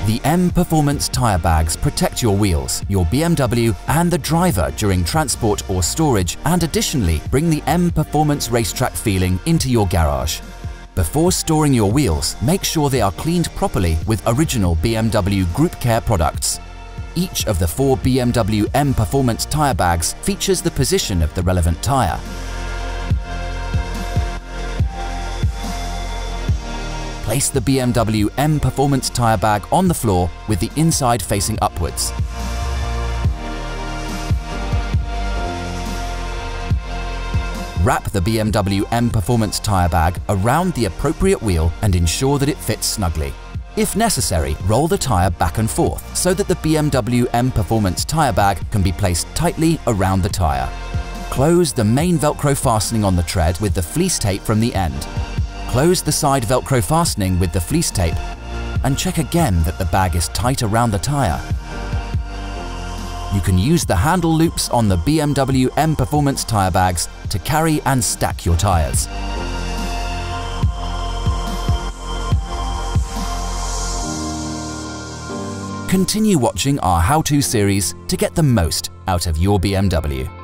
The M Performance tyre bags protect your wheels, your BMW and the driver during transport or storage, and additionally bring the M Performance racetrack feeling into your garage. Before storing your wheels, make sure they are cleaned properly with original BMW Group Care products. Each of the 4 BMW M Performance tyre bags features the position of the relevant tyre. Place the BMW M Performance tyre bag on the floor with the inside facing upwards. Wrap the BMW M Performance tyre bag around the appropriate wheel and ensure that it fits snugly. If necessary, roll the tyre back and forth so that the BMW M Performance tyre bag can be placed tightly around the tyre. Close the main Velcro fastening on the tread with the fleece tape from the end. Close the side Velcro fastening with the fleece tape and check again that the bag is tight around the tyre. You can use the handle loops on the BMW M Performance tyre bags to carry and stack your tyres. Continue watching our how-to series to get the most out of your BMW.